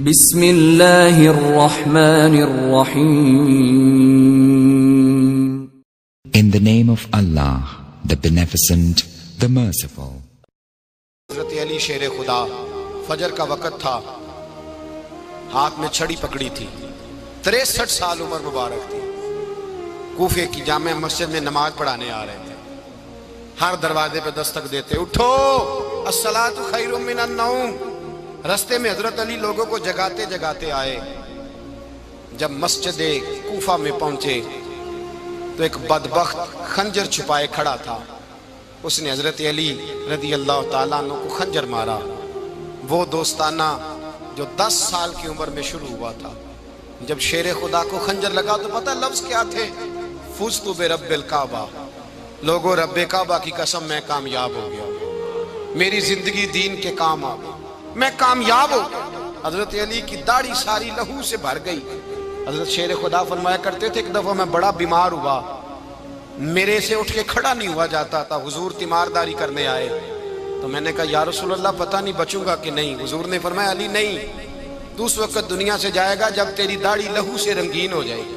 بسم اللہ الرحمن الرحیم. In the name of Allah, the Beneficent, the Merciful. حضرت علی شیر خدا، فجر کا وقت تھا، ہاتھ میں چھڑی پکڑی تھی، 63 سال عمر مبارک تھی، کوفے کی جامع مسجد میں نماز پڑھانے آ رہے تھے. ہر دروازے پہ دستک دیتے، اٹھو الصلاۃ خیر من النوم. رستے میں حضرت علی لوگوں کو جگاتے جگاتے آئے. جب مسجد کوفہ میں پہنچے تو ایک بدبخت خنجر چھپائے کھڑا تھا. اس نے حضرت علی رضی اللہ تعالیٰ عنہ کو خنجر مارا. وہ دوستانہ جو 10 سال کی عمر میں شروع ہوا تھا. جب شیر خدا کو خنجر لگا تو پتہ لفظ کیا تھے؟ فزت برب الکعبہ. لوگوں، رب کعبہ کی قسم میں کامیاب ہو گیا، میری زندگی دین کے کام آ گئی، میں کامیاب ہو گیا. حضرت علی کی داڑھی ساری لہو سے بھر گئی. حضرت شیر خدا فرمایا کرتے تھے، ایک دفعہ میں بڑا بیمار ہوا، میرے سے اٹھ کے کھڑا نہیں ہوا جاتا تھا. حضور تیمارداری کرنے آئے تو میں نے کہا یا رسول اللہ پتہ نہیں بچوں گا کہ نہیں. حضور نے فرمایا علی نہیں، تو اس وقت دنیا سے جائے گا جب تیری داڑھی لہو سے رنگین ہو جائے گی.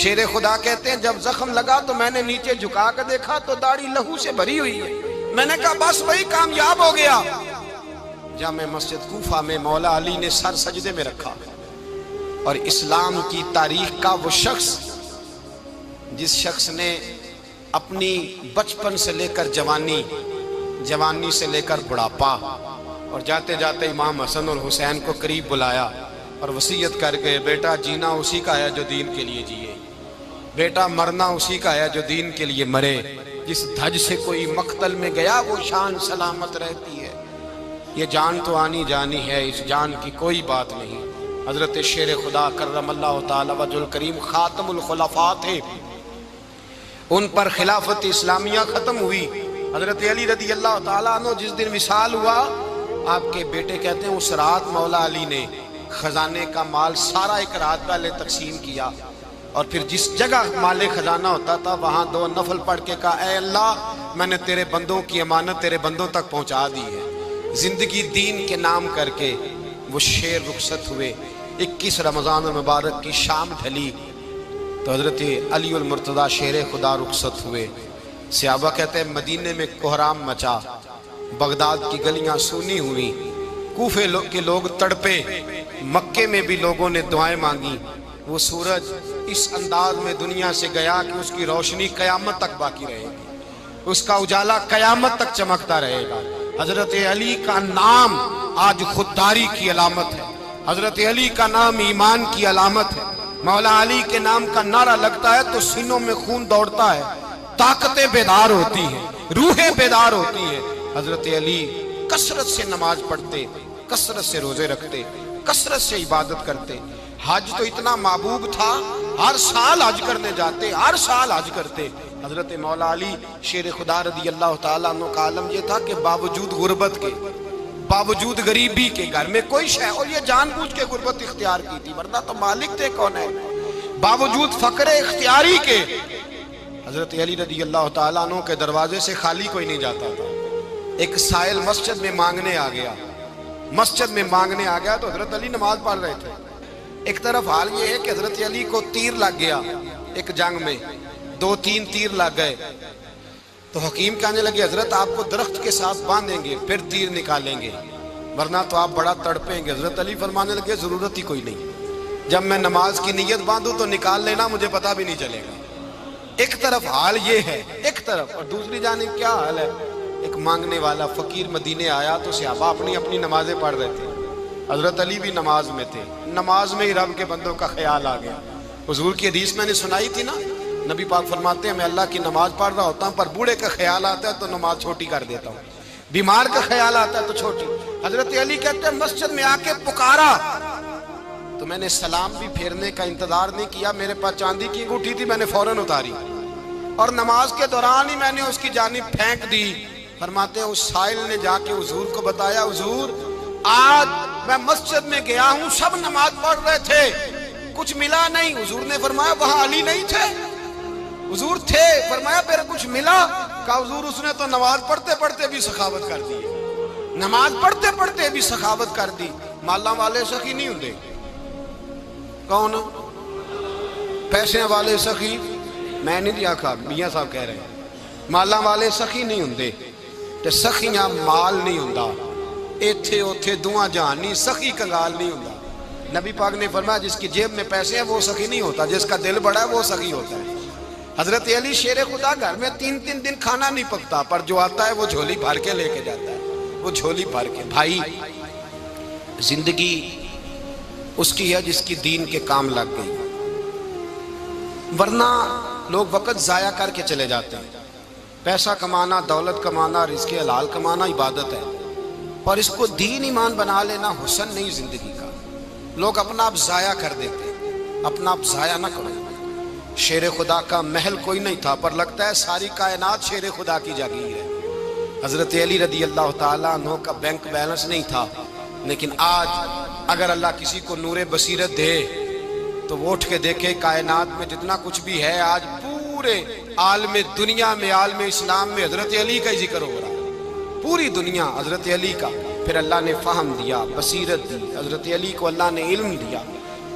شیر خدا کہتے ہیں جب زخم لگا تو میں نے نیچے جھکا کر دیکھا تو داڑھی لہو سے بھری ہوئی ہے. میں نے کہا بس وہی کامیاب ہو گیا. جامع مسجد کوفہ میں مولا علی نے سر سجدے میں رکھا، اور اسلام کی تاریخ کا وہ شخص جس شخص نے اپنی بچپن سے لے کر جوانی سے لے کر بڑھاپا، اور جاتے جاتے امام حسن اور حسین کو قریب بلایا اور وصیت کر گئے، بیٹا جینا اسی کا ہے جو دین کے لیے جیے، بیٹا مرنا اسی کا ہے جو دین کے لیے مرے. جس دھج سے کوئی مقتل میں گیا وہ شان سلامت رہتی ہے. یہ جان تو آنی جانی ہے، اس جان کی کوئی بات نہیں. حضرت شیر خدا کرم اللہ تعالی وجہ الکریم خاتم الخلفاء تھے، ان پر خلافت اسلامیہ ختم ہوئی. حضرت علی رضی اللہ تعالیٰ عنہ جس دن وصال ہوا، آپ کے بیٹے کہتے ہیں اس رات مولا علی نے خزانے کا مال سارا ایک رات پہلے تقسیم کیا، اور پھر جس جگہ مال خزانہ ہوتا تھا وہاں 2 نفل پڑھ کے کہا اے اللہ میں نے تیرے بندوں کی امانت تیرے بندوں تک پہنچا دی ہے. زندگی دین کے نام کر کے وہ شیر رخصت ہوئے. 21 رمضان المبارک کی شام ڈھلی تو حضرت علی المرتضیٰ شیر خدا رخصت ہوئے. صحابہ کہتے ہیں مدینے میں کوہرام مچا، بغداد کی گلیاں سونی ہوئی، کوفے کے لوگ تڑپے، مکے میں بھی لوگوں نے دعائیں مانگی. وہ سورج اس انداز میں دنیا سے گیا کہ اس کی روشنی قیامت تک باقی رہے گی، اس کا اجالا قیامت تک چمکتا رہے گا. حضرت علی کا نام آج خودداری کی علامت ہے، حضرت علی کا نام ایمان کی علامت ہے. مولا علی کے نام کا نعرہ لگتا ہے تو سینوں میں خون دوڑتا ہے، طاقتیں بیدار ہوتی ہیں، روحیں بیدار ہوتی ہیں. حضرت علی کثرت سے نماز پڑھتے، کثرت سے روزے رکھتے، کثرت سے عبادت کرتے. حج تو اتنا محبوب تھا، ہر سال حج کرنے جاتے، ہر سال حج کرتے. حضرت مولا علی شیر خدا رضی اللہ تعالیٰ عنہ کا عالم یہ تھا کہ باوجود غربت کے، باوجود غریبی کے، گھر میں کوئی شے، اور یہ جان بوجھ کے غربت اختیار کی تھی ورنہ تو مالک تھے کون ہے، باوجود فقر اختیاری کے حضرت علی رضی اللہ تعالیٰ عنہ کے دروازے سے خالی کوئی نہیں جاتا تھا. ایک سائل مسجد میں مانگنے آ گیا تو حضرت علی نماز پڑھ رہے تھے. ایک طرف حال یہ ہے کہ حضرت علی کو تیر لگ گیا، ایک جنگ میں 2-3 تیر لگ گئے تو حکیم کہنے لگے حضرت آپ کو درخت کے ساتھ باندھیں گے پھر تیر نکالیں گے ورنہ تو آپ بڑا تڑپیں گے. حضرت علی فرمانے لگے ضرورت ہی کوئی نہیں، جب میں نماز کی نیت باندھوں تو نکال لینا، مجھے پتہ بھی نہیں چلے گا. ایک طرف حال یہ ہے، ایک طرف، اور دوسری جانب کیا حال ہے؟ ایک مانگنے والا فقیر مدینے آیا تو صحابہ اپنی نمازیں پڑھ رہے تھے، حضرت علی بھی نماز میں تھے. نماز میں ہی رب کے بندوں کا خیال آ گیا. حضور کی حدیث میں نے سنائی تھی نا، نبی پاک فرماتے ہیں میں اللہ کی نماز پڑھ رہا ہوتا ہوں پر بوڑھے کا خیال آتا ہے تو نماز چھوٹی کر دیتا ہوں، بیمار کا خیال آتا ہے تو چھوٹی. حضرت علی کہتے ہیں مسجد میں آ کے پکارا تو میں نے سلام بھی پھیرنے کا انتظار نہیں کیا، میرے پاس چاندی کی انگوٹھی تھی، میں نے فوراً اتاری اور نماز کے دوران ہی میں نے اس کی جانب پھینک دی. فرماتے ہیں اس سائل نے جا کے حضور کو بتایا حضور آج میں مسجد میں گیا ہوں، سب نماز پڑھ رہے تھے، کچھ ملا نہیں. حضور نے فرمایا وہاں علی نہیں تھے؟ حضور تھے. فرمایا پھر کچھ ملا؟ کہا حضور اس نے تو نماز پڑھتے پڑھتے بھی سخاوت کر دی، نماز پڑھتے پڑھتے بھی سخاوت کر دی. مالاں والے سخی نہیں ہوندے؟ کون؟ پیسے والے سخی؟ میں نہیں دیا کھا، میاں صاحب کہہ رہے ہیں مالاں والے سخی نہیں ہوندے، تے سخیاں مال نہیں ہوندا، ایتھے اوتھے دعا جہان نہیں، سخی کنگال نہیں ہوندا۔ نبی پاک نے فرمایا جس کی جیب میں پیسے ہیں وہ سخی نہیں ہوتا، جس کا دل بڑا ہے وہ سخی ہوتا ہے۔ حضرت علی شیر خدا گھر میں 3 دن کھانا نہیں پکتا، پر جو آتا ہے وہ جھولی بھر کے لے کے جاتا ہے، وہ جھولی بھر کے۔ بھائی زندگی اس کی ہے جس کی دین کے کام لگ گئی، ورنہ لوگ وقت ضائع کر کے چلے جاتے ہیں۔ پیسہ کمانا، دولت کمانا، رزق حلال کمانا عبادت ہے، پر اس کو دین ایمان بنا لینا حسن نہیں زندگی کا۔ لوگ اپنا آپ ضائع کر دیتے، اپنا آپ ضائع نہ کرو۔ شیر خدا کا محل کوئی نہیں تھا، پر لگتا ہے ساری کائنات شیر خدا کی جاگیر ہے۔ حضرت علی رضی اللہ تعالیٰ عنہ کا بینک بیلنس نہیں تھا، لیکن آج اگر اللہ کسی کو نور بصیرت دے تو وہ اٹھ کے دیکھے کائنات میں جتنا کچھ بھی ہے، آج پورے عالم دنیا میں، عالم اسلام میں حضرت علی کا ہی ذکر ہو رہا ہے، پوری دنیا حضرت علی کا۔ پھر اللہ نے فہم دیا، بصیرت دی، حضرت علی کو اللہ نے علم دیا۔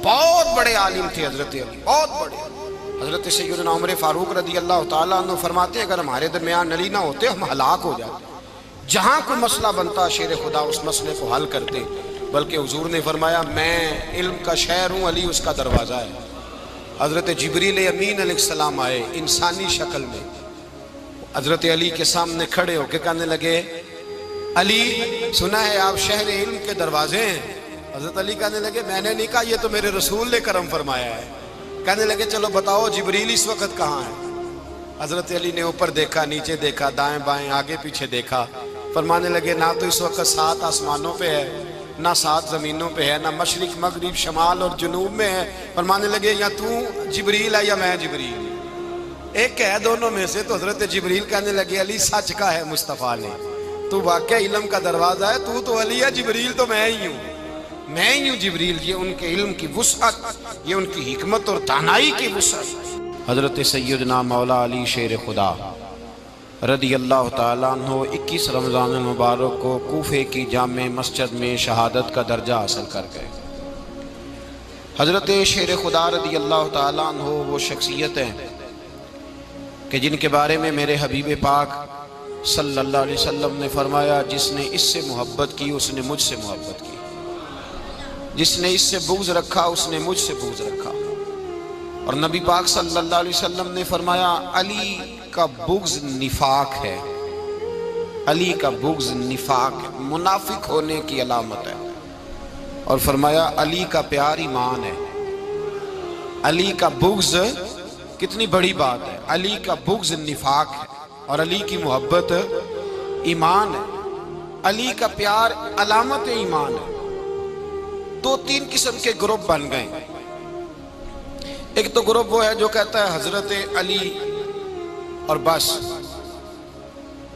بہت بڑے عالم تھے حضرت علی، بہت بڑے۔ حضرت سیدنا عمر فاروق رضی اللہ تعالیٰ عنہ فرماتے ہیں اگر ہمارے درمیان علی نہ ہوتے ہم ہلاک ہو جاتے، جہاں کوئی مسئلہ بنتا شیر خدا اس مسئلے کو حل کرتے، بلکہ حضور نے فرمایا میں علم کا شہر ہوں، علی اس کا دروازہ ہے۔ حضرت جبریل امین علیہ السلام آئے انسانی شکل میں، حضرت علی کے سامنے کھڑے ہو کے کہنے لگے علی سنا ہے آپ شہر علم کے دروازے ہیں؟ حضرت علی کہنے لگے میں نے نہیں کہا، یہ تو میرے رسول نے کرم فرمایا ہے۔ کہنے لگے چلو بتاؤ جبریل اس وقت کہاں ہے؟ حضرت علی نے اوپر دیکھا، نیچے دیکھا، دائیں بائیں، آگے پیچھے دیکھا، فرمانے لگے نہ تو اس وقت 7 آسمانوں پہ ہے، نہ 7 زمینوں پہ ہے، نہ مشرق مغرب شمال اور جنوب میں ہے۔ فرمانے لگے یا تو جبریل ہے یا میں جبریل، ایک ہے دونوں میں سے۔ تو حضرت جبریل کہنے لگے علی سچ کا ہے مصطفیٰ نے، تو واقعہ علم کا دروازہ ہے، تو علی ہے، جبریل تو میں ہی ہوں، میں ہی ہوں جبریل۔ یہ ان کے علم کی وسعت، یہ ان کی حکمت اور دانائی کی وسعت۔ حضرت سیدنا مولا علی شیر خدا رضی اللہ تعالیٰ عنہ 21 رمضان المبارک کو کوفے کی جامع مسجد میں شہادت کا درجہ حاصل کر گئے۔ حضرت شیر خدا رضی اللہ تعالیٰ عنہ وہ شخصیت ہیں کہ جن کے بارے میں میرے حبیب پاک صلی اللہ علیہ وسلم نے فرمایا جس نے اس سے محبت کی اس نے مجھ سے محبت کی، جس نے اس سے بغض رکھا اس نے مجھ سے بغض رکھا۔ اور نبی پاک صلی اللہ علیہ وسلم نے فرمایا علی کا بغض نفاق ہے، علی کا بغض نفاق ہے، منافق ہونے کی علامت ہے۔ اور فرمایا علی کا پیار ایمان ہے، علی کا بغض کتنی بڑی بات ہے، علی کا بغض نفاق ہے اور علی کی محبت ایمان ہے، علی کا پیار علامت ایمان ہے۔ 2-3 قسم کے گروپ بن گئے۔ ایک تو گروپ وہ ہے جو کہتا ہے حضرت علی اور بس،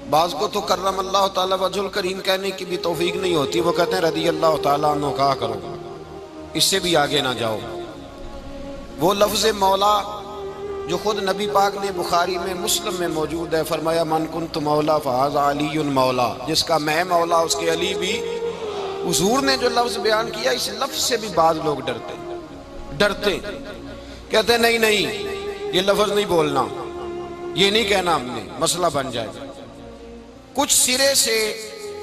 بعض کو تو کرم اللہ تعالیٰ وجہ الکریم کہنے کی بھی توفیق نہیں ہوتی، وہ کہتے ہیں رضی اللہ تعالیٰ عنہ کہا کرو، اس سے بھی آگے نہ جاؤ۔ وہ لفظ مولا جو خود نبی پاک نے بخاری میں مسلم میں موجود ہے، فرمایا من کنت مولا فہذا علی مولا، جس کا میں مولا اس کے علی بھی۔ حضور نے جو لفظ بیان کیا اس لفظ سے بھی بعض لوگ ڈرتے کہتے ہیں نہیں یہ لفظ نہیں بولنا، یہ نہیں کہنا، ہم نے مسئلہ بن جائے گا۔ کچھ سرے سے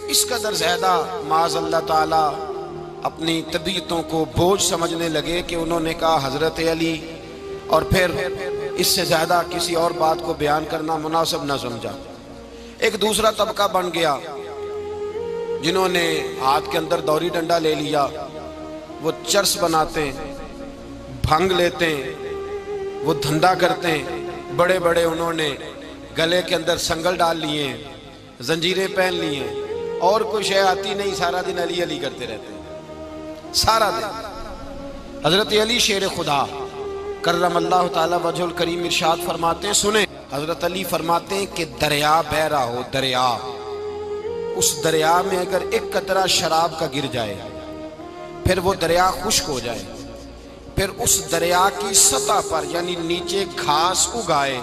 اس قدر زیادہ معاذ اللہ تعالی اپنی طبیعتوں کو بوجھ سمجھنے لگے کہ انہوں نے کہا حضرت علی، اور پھر اس سے زیادہ کسی اور بات کو بیان کرنا مناسب نہ سمجھا۔ ایک دوسرا طبقہ بن گیا جنہوں نے ہاتھ کے اندر دوری ڈنڈا لے لیا، وہ چرس بناتے ہیں، بھنگ لیتے ہیں، وہ دھندا کرتے ہیں، بڑے بڑے انہوں نے گلے کے اندر سنگل ڈال لیے ہیں، زنجیریں پہن لی ہیں، اور کوئی شے آتی نہیں، سارا دن علی علی کرتے رہتے ہیں سارا دن۔ حضرت علی شیر خدا کرم اللہ تعالی وجہ الکریم ارشاد فرماتے ہیں، سنیں، حضرت علی فرماتے ہیں کہ دریا بہ رہا ہو، دریا، اس دریا میں اگر ایک قطرہ شراب کا گر جائے، پھر وہ دریا خشک ہو جائے، پھر اس دریا کی سطح پر یعنی نیچے گھاس اگائے،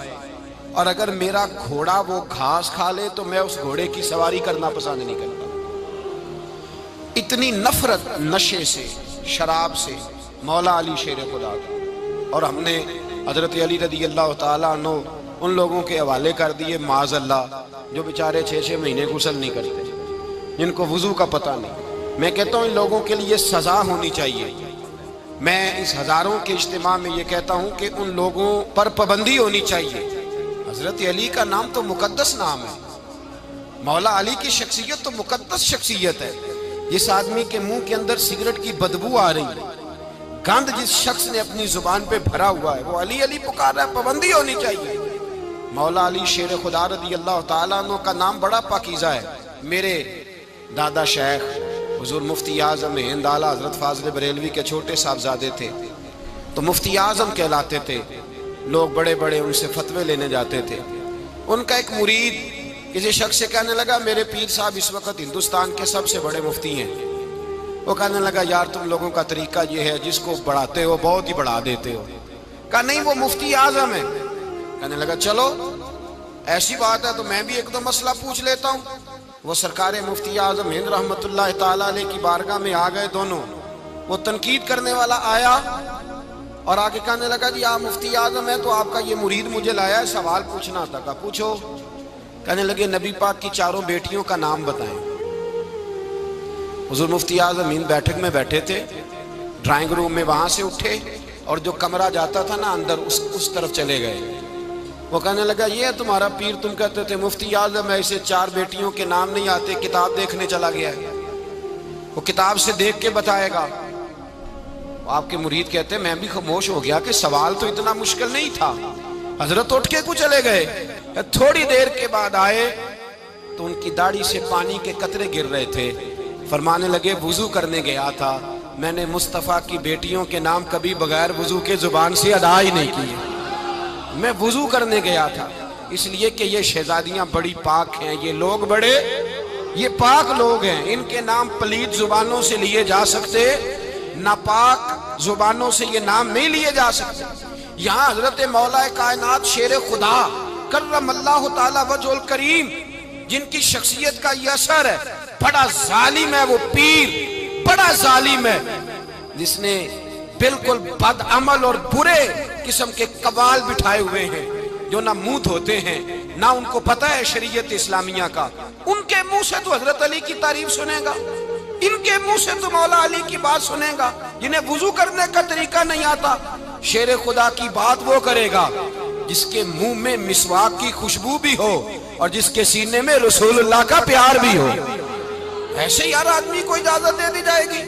اور اگر میرا گھوڑا وہ گھاس کھا لے تو میں اس گھوڑے کی سواری کرنا پسند نہیں کرتا۔ اتنی نفرت نشے سے، شراب سے مولا علی شیر خدا کا، اور ہم نے حضرت علی رضی اللہ تعالیٰ عنہ ان لوگوں کے حوالے کر دیے معاذ اللہ جو بیچارے 6 مہینے غسل نہیں کرتے، جن کو وضو کا پتہ نہیں۔ میں کہتا ہوں ان لوگوں کے لیے سزا ہونی چاہیے۔ میں اس ہزاروں کے اجتماع میں یہ کہتا ہوں کہ ان لوگوں پر پابندی ہونی چاہیے۔ حضرت علی کا نام تو مقدس نام ہے، مولا علی کی شخصیت تو مقدس شخصیت ہے۔ جس آدمی کے منہ کے اندر سگریٹ کی بدبو آ رہی ہے، گند جس شخص نے اپنی زبان پہ بھرا ہوا ہے، وہ علی علی پکار رہا ہے، پابندی ہونی چاہیے۔ مولا علی شیر خدا رضی اللہ تعالیٰ عنہ کا نام بڑا پاکیزہ ہے۔ میرے دادا شیخ حضور مفتی اعظم ہند اعلیٰ حضرت فاضل بریلوی کے چھوٹے صاحبزادے تھے، تو مفتی اعظم کہلاتے تھے، لوگ بڑے بڑے ان سے فتوے لینے جاتے تھے۔ ان کا ایک مرید کسی شخص سے کہنے لگا میرے پیر صاحب اس وقت ہندوستان کے سب سے بڑے مفتی ہیں۔ وہ کہنے لگا یار تم لوگوں کا طریقہ یہ ہے جس کو بڑھاتے ہو بہت ہی بڑھا دیتے ہو۔ کہا نہیں وہ مفتی اعظم ہے۔ کہنے لگا چلو ایسی بات ہے تو میں بھی ایک دو مسئلہ پوچھ لیتا ہوں۔ وہ سرکار مفتی اعظم ہند رحمت اللہ تعالیٰ علیہ کی بارگاہ میں آ گئے دونوں۔ وہ تنقید کرنے والا آیا اور آگے کہنے لگا جی آپ مفتی اعظم ہیں تو آپ کا یہ مرید مجھے لایا ہے سوال پوچھنا تھا۔ کہا پوچھو۔ کہنے لگے نبی پاک کی 4 بیٹیوں کا نام بتائیں۔ حضور مفتی اعظم ہند بیٹھک میں بیٹھے تھے، ڈرائنگ روم میں وہاں سے اٹھے اور جو کمرہ جاتا تھا نا اندر اس طرف چلے گئے۔ وہ کہنے لگا یہ ہے تمہارا پیر، تم کہتے تھے مفتی اعظم ہے، اسے 4 بیٹیوں کے نام نہیں آتے، کتاب دیکھنے چلا گیا ہے، وہ کتاب سے دیکھ کے بتائے گا۔ آپ کے مرید کہتے ہیں میں بھی خاموش ہو گیا کہ سوال تو اتنا مشکل نہیں تھا۔ حضرت اٹھ کے کو چلے گئے، تھوڑی دیر کے بعد آئے تو ان کی داڑھی سے پانی کے قطرے گر رہے تھے۔ فرمانے لگے وضو کرنے گیا تھا، میں نے مصطفیٰ کی بیٹیوں کے نام کبھی بغیر وضو کے زبان سے ادا ہی نہیں کیے، میں وضو کرنے گیا تھا، اس لیے کہ یہ شہزادیاں بڑی پاک ہیں، یہ لوگ بڑے یہ پاک لوگ ہیں، ان کے نام پلید زبانوں سے لیے جا سکتے، ناپاک زبانوں سے یہ نام نہیں لیے جا سکتے۔ یہاں حضرت مولا کائنات شیر خدا کرم اللہ تعالی وجہ الکریم جن کی شخصیت کا یہ اثر ہے، بڑا ظالم ہے وہ پیر، بڑا ظالم ہے جس نے بالکل بد عمل اور برے قسم کے قوال بٹھائے ہوئے ہیں، جو نہ منہ دھوتے ہیں نہ ان کو پتہ ہے شریعت اسلامیہ کا۔ ان کے منہ سے تو حضرت علی کی تعریف سنے گا، ان کے منہ سے تو مولا علی کی بات سنے گا، جنہیں وضو کرنے کا طریقہ نہیں آتا۔ شیر خدا کی بات وہ کرے گا جس کے منہ میں مسواک کی خوشبو بھی ہو اور جس کے سینے میں رسول اللہ کا پیار بھی ہو۔ ایسے یار آدمی کو اجازت دے دی جائے گی؟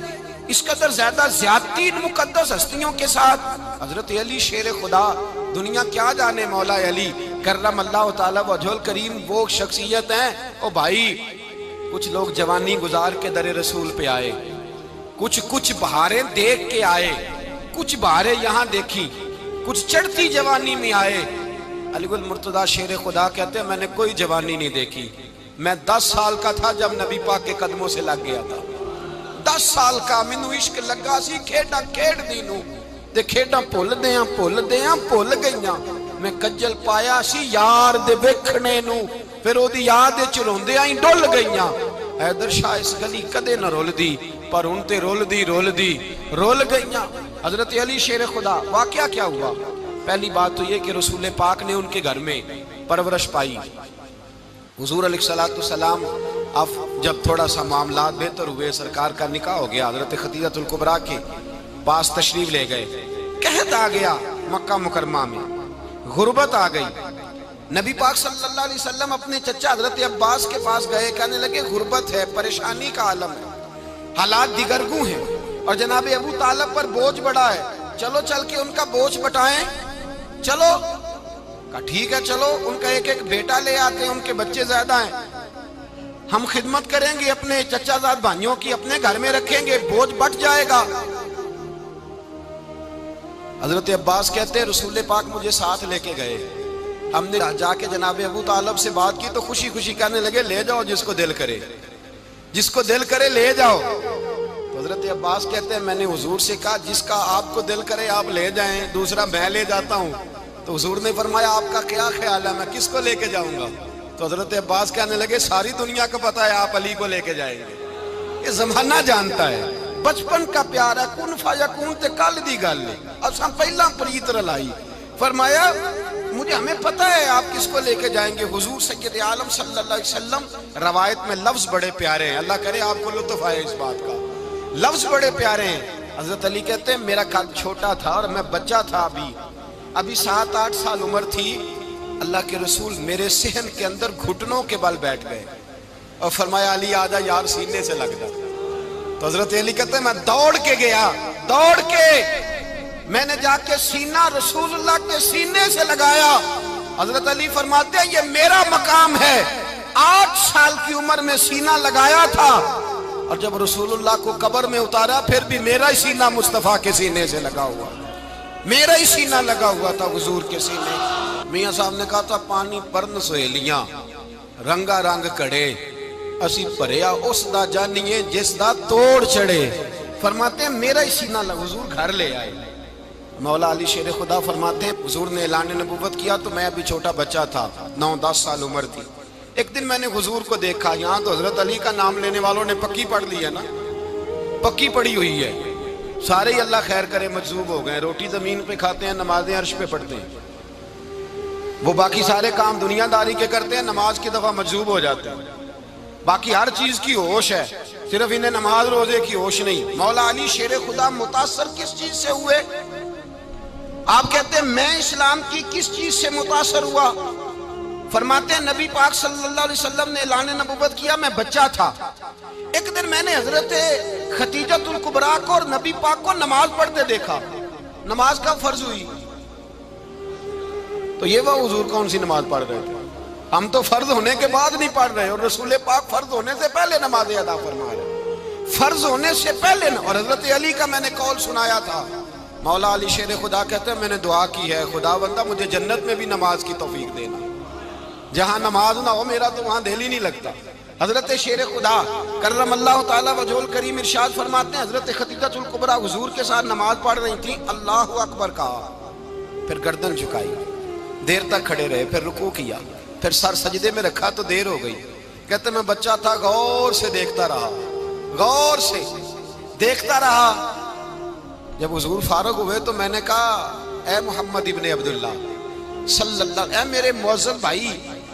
اس قدر زیادہ زیادتی ان مقدس ہستیوں کے ساتھ۔ حضرت علی شیر خدا، دنیا کیا جانے مولا علی کرم اللہ تعالی وجہ الکریم وہ شخصیت ہیں۔ او بھائی کچھ لوگ جوانی گزار کے در رسول پہ آئے، کچھ بہاریں دیکھ کے آئے، کچھ بہاریں یہاں دیکھی، کچھ چڑھتی جوانی میں آئے۔ علی گل مرتضیٰ شیر خدا کہتے ہیں میں نے کوئی جوانی نہیں دیکھی، میں 10 سال کا تھا جب نبی پاک کے قدموں سے لگ گیا تھا، 10 سال کا مینوں عشق لگا سی، کھیڈاں کھیڈ دی نوں تے کھیڈاں بھول گئیاں، میں کجل پایا سی یار دے ویکھنے نوں، پھر او دی یاد وچ روندیاں ہی ڈل گئیاں۔ حیدر شاہ اس گلی کدے نہ رول دی، پر ہن تے رول دی رول گئیاں۔ حضرت علی شیر خدا، واقعہ کیا ہوا؟ پہلی بات تو یہ کہ رسول پاک نے ان کے گھر میں پرورش پائی۔ حضور علیہ السلام اب جب تھوڑا سا معاملات بہتر ہوئے، سرکار کا نکاح ہو گیا، حضرت خدیجہ الکبریٰ کے پاس تشریف لے گئے، قحط آ گیا مکہ مکرمہ میں، غربت آ گئی۔ نبی پاک صلی اللہ علیہ وسلم اپنے چچا حضرت عباس کے پاس گئے، کہنے لگے غربت ہے، پریشانی کا عالم ہے، حالات دیگرگوں ہیں اور جناب ابو طالب پر بوجھ بڑا ہے، چلو چل کے ان کا بوجھ بٹائیں۔ چلو کہا ٹھیک ہے، چلو ان کا ایک بیٹا لے آتے ہیں، ان کے بچے زیادہ ہیں، ہم خدمت کریں گے اپنے چچا زاد بھائیوں کی، اپنے گھر میں رکھیں گے، بوجھ بٹ جائے گا۔ حضرت عباس کہتے ہیں رسول پاک مجھے ساتھ لے کے گئے، ہم نے جا کے جناب ابو طالب سے بات کی تو خوشی خوشی کہنے لگے لے جاؤ جس کو دل کرے، جس کو دل کرے لے جاؤ۔ تو حضرت عباس کہتے ہیں میں نے حضور سے کہا جس کا آپ کو دل کرے آپ لے جائیں، دوسرا میں لے جاتا ہوں۔ تو حضور نے فرمایا آپ کا کیا خیال ہے، میں کس کو لے کے جاؤں گا؟ تو حضرت عباس کہنے لگے ساری دنیا کو پتا ہے آپ علی کو لے کے جائیں گے، یہ زمانہ جانتا ہے بچپن کا پیار ہے کن فیکون تے کل دی گل ہے اساں پہلا پریت رلائی فرمایا مجھے ہمیں پتہ ہے آپ کس کو لے کے جائیں گے حضور سید عالم صلی اللہ علیہ وسلم روایت میں لفظ بڑے پیارے ہیں اللہ کرے آپ کو لطف آئے اس بات کا لفظ بڑے پیارے ہیں حضرت علی کہتے ہیں میرا قد چھوٹا تھا اور میں بچہ تھا ابھی 7-8 سال عمر تھی اللہ کے رسول میرے صحن کے اندر گھٹنوں کے بل بیٹھ گئے اور فرمایا علی آجا یار سینے سے لگ جا تو حضرت علی کہتے ہیں میں دوڑ کے گیا دوڑ کے میں نے جا کے سینہ رسول اللہ کے سینے سے لگایا حضرت علی فرماتے ہیں یہ میرا مقام ہے 8 سال کی عمر میں سینہ لگایا تھا اور جب رسول اللہ کو قبر میں اتارا پھر بھی میرا ہی سینہ مصطفیٰ کے سینے سے لگا ہوا میرا ہی سینہ لگا ہوا تھا حضور کے سینے میاں صاحب نے کہا تھا پانی پرن سہیلیاں رنگا رنگ کڑے اسی پریا اس دا جانیے جس دا توڑ چڑے فرماتے ہیں میرا ہی سینہ لگا حضور گھر لے آئے مولا علی شیر خدا فرماتے ہیں حضور نے اعلان نبوت کیا تو میں ابھی چھوٹا بچہ تھا 9-10 سال عمر تھی ایک دن میں نے حضور کو دیکھا یہاں تو حضرت علی کا نام لینے والوں نے پکی پڑھ لی ہے نا پکی پڑھی ہوئی ہے سارے ہی اللہ خیر کرے مجذوب ہو گئے روٹی زمین پہ کھاتے ہیں نمازیں عرش پہ پڑھتے ہیں وہ باقی سارے کام دنیا داری کے کرتے ہیں نماز کی دفعہ مجذوب ہو جاتے ہیں باقی ہر چیز کی ہوش ہے صرف انہیں نماز روزے کی ہوش نہیں مولا علی شیر خدا متاثر کس چیز سے ہوئے آپ کہتے ہیں میں اسلام کی کس چیز سے متاثر ہوا فرماتے ہیں نبی پاک صلی اللہ علیہ وسلم نے اعلان نبوت کیا میں بچہ تھا ایک دن میں نے حضرت خدیجہ الکبریٰ کو اور نبی پاک کو نماز پڑھتے دیکھا نماز کا فرض ہوئی تو یہ وہ حضور کون سی نماز پڑھ رہے تھے ہم تو فرض ہونے کے بعد نہیں پڑھ رہے اور رسول پاک فرض ہونے سے پہلے نماز ادا فرما رہے فرض ہونے سے پہلے اور حضرت علی کا میں نے قول سنایا تھا مولا علی شیر خدا کہتے ہیں میں نے دعا کی ہے خدا بندہ مجھے جنت میں بھی نماز کی توفیق دینا جہاں نماز نہ ہو میرا تو وہاں دل ہی نہیں لگتا حضرت شیر خدا کرم اللہ تعالیٰ وجہہ الکریم ارشاد فرماتے ہیں حضرت خدیجہ الکبریٰ حضور کے ساتھ نماز پڑھ رہی تھیں اللہ اکبر کہا پھر گردن جھکائی دیر تک کھڑے رہے پھر رکوع کیا پھر سر سجدے میں رکھا تو دیر ہو گئی کہتے میں بچہ تھا غور سے دیکھتا رہا غور سے دیکھتا رہا جب حضور فارغ ہوئے تو میں نے کہا اے محمد ابن عبداللہ صلی اللہ اے میرے معزز بھائی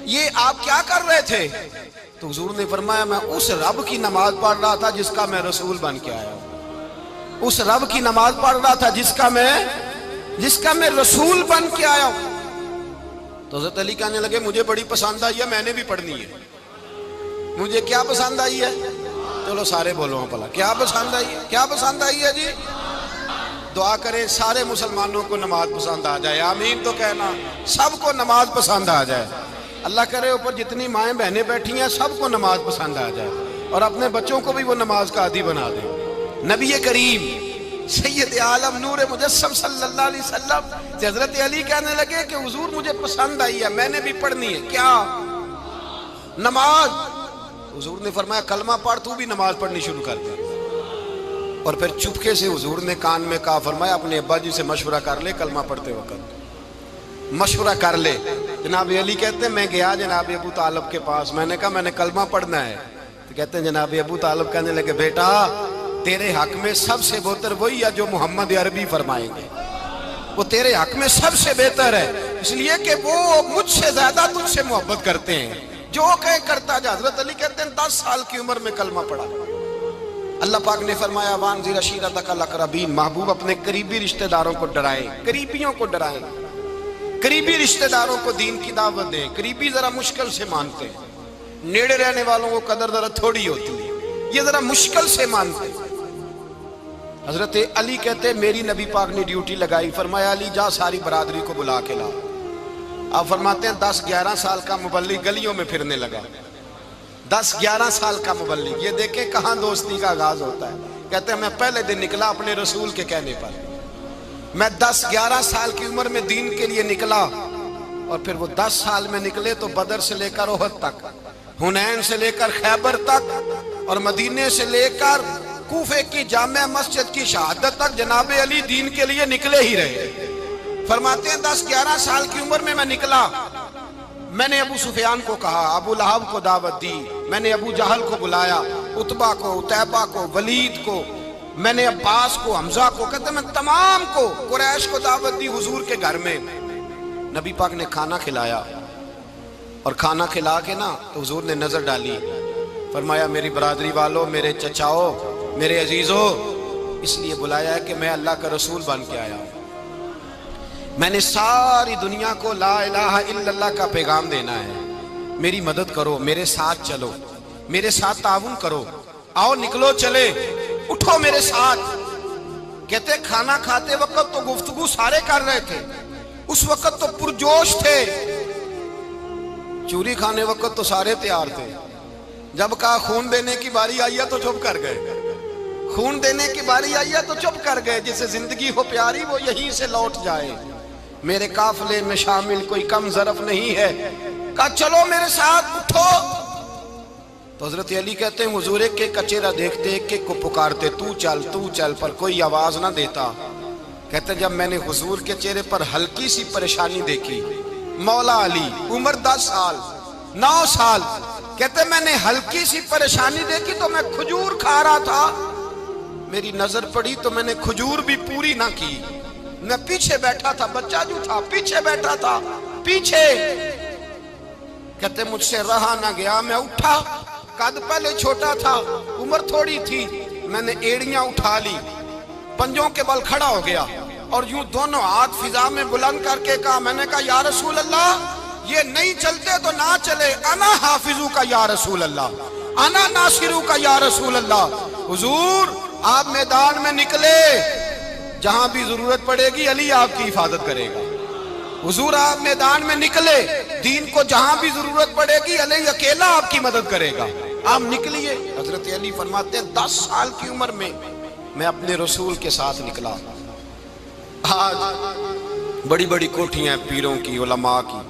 یہ آپ کیا کر رہے تھے تو حضور نے فرمایا میں اس رب کی نماز پڑھ رہا تھا جس کا میں رسول بن کے آیا ہوں اس رب کی نماز پڑھ رہا تھا جس کا میں رسول بن کے آیا ہوں تو حضرت علی کہنے لگے مجھے بڑی پسند آئی ہے میں نے بھی پڑھنی ہے مجھے کیا پسند آئی ہے چلو سارے بولو پلا کیا پسند آئی ہے کیا پسند آئی ہے جی دعا کرے سارے مسلمانوں کو نماز پسند آ جائے آمین تو کہنا سب کو نماز پسند آ جائے اللہ کرے اوپر جتنی مائیں بہنیں بیٹھی ہیں سب کو نماز پسند آ جائے اور اپنے بچوں کو بھی وہ نماز کا عادی بنا دیں نبی کریم سید عالم نور مجسم صلی اللہ علیہ وسلم سے حضرت علی کہنے لگے کہ حضور مجھے پسند آئی ہے میں نے بھی پڑھنی ہے کیا نماز حضور نے فرمایا کلمہ پڑھ تو بھی نماز پڑھنی شروع کر دے اور پھر چپکے سے حضور نے کان میں کہا فرمایا اپنے ابا جی سے مشورہ کر لے کلمہ پڑھتے وقت مشورہ کر لے جناب علی کہتے ہیں میں گیا جناب ابو طالب کے پاس میں نے کہا میں نے کلمہ پڑھنا ہے تو کہتے ہیں جناب ابو طالب کہنے لگے بیٹا تیرے حق میں سب سے بہتر وہی ہے جو محمد عربی فرمائیں گے وہ تیرے حق میں سب سے بہتر ہے اس لیے کہ وہ مجھ سے زیادہ تجھ سے محبت کرتے ہیں جو کہے کرتا جا حضرت علی کہتے ہیں 10 سال کی عمر میں کلمہ پڑھا اللہ پاک نے فرمایا وانذر عشیرتک الاقربین محبوب اپنے قریبی رشتہ داروں کو ڈرائیں قریبیوں کو ڈرائیں قریبی رشتہ داروں کو دین کی دعوت دیں قریبی ذرا مشکل سے مانتے ہیں نیڑے رہنے والوں کو قدر ذرا تھوڑی ہوتی ہے یہ ذرا مشکل سے مانتے ہیں حضرت علی کہتے ہیں میری نبی پاک نے ڈیوٹی لگائی فرمایا علی جا ساری برادری کو بلا کے لا آپ فرماتے ہیں 10-11 سال کا مبلغ گلیوں میں پھرنے لگا 10-11 سال کا مبلغ یہ دیکھیں کہاں دوستی کا آغاز ہوتا ہے کہتے ہیں میں پہلے دن نکلا اپنے رسول کے کہنے پر میں 10-11 سال کی عمر میں دین کے لیے نکلا اور پھر وہ 10 سال میں نکلے تو بدر سے لے کر احد تک حنین سے لے کر خیبر تک اور مدینے سے لے کر کوفے کی جامع مسجد کی شہادت تک جناب علی دین کے لیے نکلے ہی رہے فرماتے ہیں 10-11 سال کی عمر میں نکلا میں نے ابو سفیان کو کہا ابو لہب کو دعوت دی میں نے ابو جہل کو بلایا عتبہ کو، عتیبہ کو، ولید کو، میں نے عباس کو، حمزہ کو، کہتے میں تمام کو قریش کو دعوت دی حضور کے گھر میں. نبی پاک نے کھانا کھلایا اور کھانا کھلا کے نا تو حضور نے نظر ڈالی، فرمایا میری برادری والوں، میرے چچاؤ، میرے عزیزوں، اس لیے بلایا ہے کہ میں اللہ کا رسول بن کے آیا ہوں. میں نے ساری دنیا کو لا الہ الا اللہ کا پیغام دینا ہے. میری مدد کرو، میرے ساتھ چلو، میرے ساتھ تعاون کرو، آؤ نکلو چلے، اٹھو میرے ساتھ. کہتے کھانا کھاتے وقت تو گفتگو سارے کر رہے تھے، اس وقت تو پرجوش تھے. چوری کھانے وقت تو سارے تیار تھے، جب کہا خون دینے کی باری آئی ہے تو چپ کر گئے. خون دینے کی باری آئی ہے تو چپ کر گئے. جسے زندگی ہو پیاری وہ یہیں سے لوٹ جائے، میرے قافلے میں شامل کوئی کم ظرف نہیں ہے. کہا چلو میرے ساتھ، اٹھو. تو حضرت علی کہتے ہیں حضور ایک ایک کا چہرہ دیکھتے، ایک ایک کو پکارتے، تو چل، پر کوئی آواز نہ دیتا. کہتے جب میں نے حضور کے چہرے پر ہلکی سی پریشانی دیکھی، مولا علی عمر 10 سال 9 سال، کہتے میں نے ہلکی سی پریشانی دیکھی تو میں کھجور کھا رہا تھا، میری نظر پڑی تو میں نے کھجور بھی پوری نہ کی. میں پیچھے بیٹھا تھا، بچہ جو تھا پیچھے بیٹھا تھا، پیچھے. کہتے مجھ سے رہا نہ گیا، میں اٹھا. قد پہلے چھوٹا تھا، عمر تھوڑی تھی، میں نے ایڑیاں اٹھا لی، پنجوں کے بل کھڑا ہو گیا اور یوں دونوں ہاتھ فضا میں بلند کر کے کہا، میں نے کہا یا رسول اللہ یہ نہیں چلتے تو نہ چلے، انا حافظو کا یا رسول اللہ، انا ناصرو کا یا رسول اللہ. حضور آپ میدان میں نکلے، جہاں بھی ضرورت پڑے گی علی آپ کی حفاظت کرے گا. حضور آپ میدان میں نکلے، دین کو جہاں بھی ضرورت پڑے گی علی اکیلا آپ کی مدد کرے گا. آپ نکلیے. حضرت علی فرماتے ہیں 10 سال کی عمر میں میں اپنے رسول کے ساتھ نکلا. آج بڑی بڑی کوٹھیاں پیروں کی، علماء کی،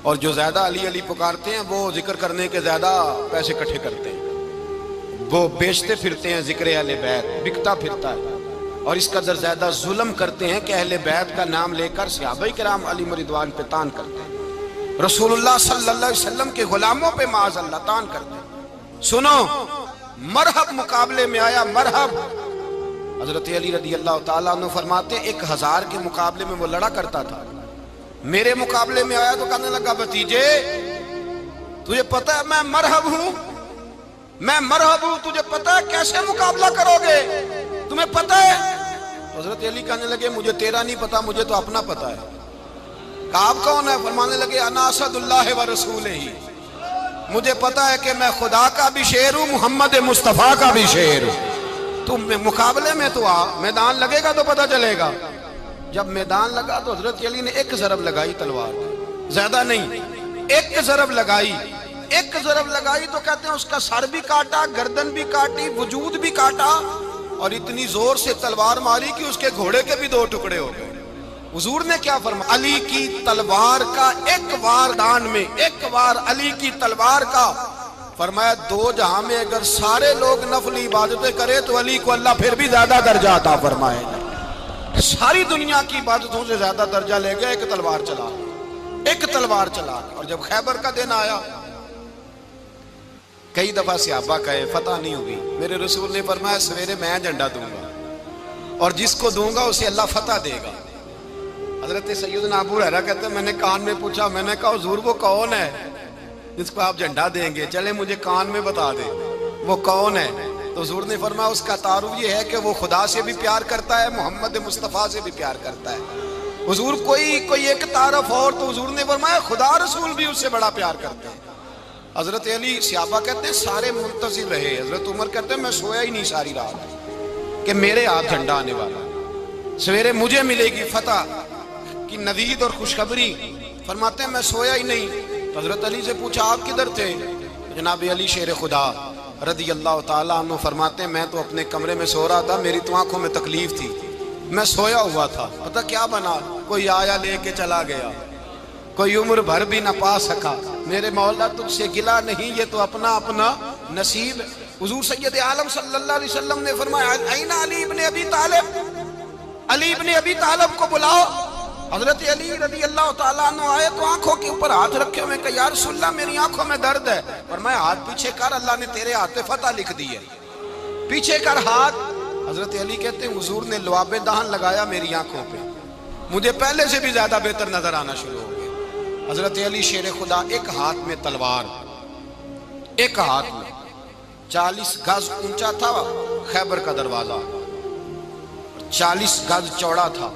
اور جو زیادہ علی علی پکارتے ہیں وہ ذکر کرنے کے زیادہ پیسے اکٹھے کرتے ہیں، وہ بیچتے پھرتے ہیں ذکر اہل بیت، بکتا پھرتا ہے، اور اس قدر زیادہ ظلم کرتے ہیں کہ اہل بیت کا نام لے کر صحابہ کرام علی رضوان پہ تان کرتے ہیں، رسول اللہ صلی اللہ علیہ وسلم کے غلاموں پہ معاذ اللہ تان کرتے ہیں. سنو، مرحب مقابلے میں آیا، مرحب. حضرت علی رضی اللہ تعالیٰ عنہ فرماتے ہیں 1000 کے مقابلے میں وہ لڑا کرتا تھا، میرے مقابلے میں آیا تو کہنے لگا بھتیجے تجھے پتہ ہے میں مرحب ہوں، میں مرحب ہوں، تجھے پتہ ہے کیسے مقابلہ کرو گے، تمہیں پتہ ہے؟ حضرت علی کہنے لگے مجھے تیرا نہیں پتا، مجھے تو اپنا پتہ ہے. کہا آپ کون ہے؟ فرمانے لگے انا اسد اللہ و رسولہ، مجھے پتہ ہے کہ میں خدا کا بھی شعر ہوں، محمد مصطفیٰ کا بھی شعر ہوں. تم مقابلے میں تو آ، میدان لگے گا تو پتہ چلے گا. جب میدان لگا تو حضرت علی نے ایک ضرب لگائی تلوار، زیادہ نہیں، ایک ضرب لگائی. ایک ضرب لگائی تو کہتے ہیں اس کا سر بھی کاٹا، گردن بھی کاٹی، وجود بھی کاٹا، اور اتنی زور سے تلوار ماری کہ اس کے گھوڑے کے بھی 2 ٹکڑے ہو گئے. حضور نے کیا فرمایا؟ علی کی تلوار کا ایک وار دان میں، ایک وار علی کی تلوار کا، فرمایا 2 جہاں میں اگر سارے لوگ نفلی عبادتیں کرے تو علی کو اللہ پھر بھی زیادہ درجہ عطا فرمائے. ساری دنیا کی عبادتوں سے زیادہ درجہ لے گیا ایک تلوار چلا، ایک تلوار چلا. اور جب خیبر کا دن آیا، کئی دفعہ صحابہ کہے فتح نہیں ہوگی، میرے رسول نے فرمایا سویرے میں جھنڈا دوں گا اور جس کو دوں گا اسے اللہ فتح دے گا. حضرت سیدنا ابو ہریرہ کہتے ہیں میں نے کان میں پوچھا، میں نے کہا حضور وہ کون ہے جس کو آپ جھنڈا دیں گے؟ چلے مجھے کان میں بتا دیں وہ کون ہے. تو حضور نے فرمایا اس کا تعارف یہ ہے کہ وہ خدا سے بھی پیار کرتا ہے، محمد مصطفیٰ سے بھی پیار کرتا ہے. حضور کوئی ایک تعارف اور، تو حضور نے فرمایا خدا رسول بھی اس سے بڑا پیار کرتے ہیں. حضرت علی صحابہ کہتے ہیں سارے منتظر رہے. حضرت عمر کہتے ہیں میں سویا ہی نہیں ساری رات کہ میرے ہاتھ جھنڈا آنے والا، سویرے مجھے ملے گی فتح کی نوید اور خوشخبری. فرماتے ہیں میں سویا ہی نہیں. تو حضرت علی سے پوچھا آپ کدھر تھے؟ جناب علی شیر خدا رضی اللہ تعالیٰ عنہ فرماتے ہیں میں تو اپنے کمرے میں سو رہا تھا، میری تو آنکھوں میں تکلیف تھی، میں سویا ہوا تھا. پتہ کیا بنا؟ کوئی آیا لے کے چلا گیا، کوئی عمر بھر بھی نہ پا سکا. میرے مولا تجھ سے گلا نہیں، یہ تو اپنا اپنا نصیب. حضور سید عالم صلی اللہ علیہ وسلم نے فرمایا این علی ابن ابی طالب، علی ابن ابی طالب کو بلاؤ. حضرت علی رضی اللہ تعالیٰ عنہ آئے تو آنکھوں کے اوپر ہاتھ رکھے ہوئے کہ یا رسول اللہ میری آنکھوں میں درد ہے، اور میں ہاتھ پیچھے کر، اللہ نے تیرے ہاتھ پہ فتح لکھ دی ہے، پیچھے کر ہاتھ۔ حضرت علی کہتے ہیں حضور نے لعاب دہن لگایا میری آنکھوں پہ، مجھے پہلے سے بھی زیادہ بہتر نظر آنا شروع ہو گیا۔ حضرت علی شیر خدا، ایک ہاتھ میں تلوار، ایک ہاتھ میں 40 گز اونچا تھا خیبر کا دروازہ، 40 گز چوڑا تھا۔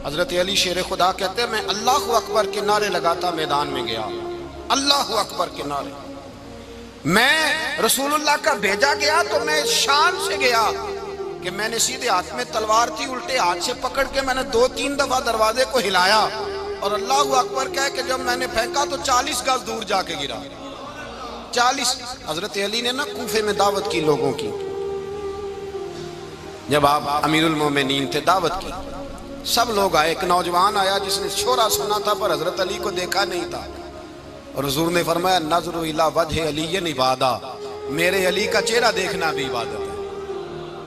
حضرت علی شیر خدا کہتے ہیں میں اللہ اکبر کے نعرے لگاتا میدان میں گیا، اللہ اکبر کے نعرے۔ میں رسول اللہ کا بھیجا گیا تو میں شان سے گیا کہ میں نے سیدھے ہاتھ میں تلوار تھی، الٹے ہاتھ سے پکڑ کے میں نے 2-3 دفعہ دروازے کو ہلایا اور اللہ اکبر کہہ کہ جب میں نے پھینکا تو 40 گز دور جا کے گرا۔ 40۔ حضرت علی نے نا کوفے میں دعوت کی لوگوں کی، جب آپ امیر المومنین تھے، دعوت کی، سب لوگ آئے۔ ایک نوجوان آیا جس نے شورا سنا تھا پر حضرت علی کو دیکھا نہیں تھا، اور حضور نے فرمایا نظر الی وجہ علی عبادہ، میرے علی کا چہرہ دیکھنا بھی عبادت ہے۔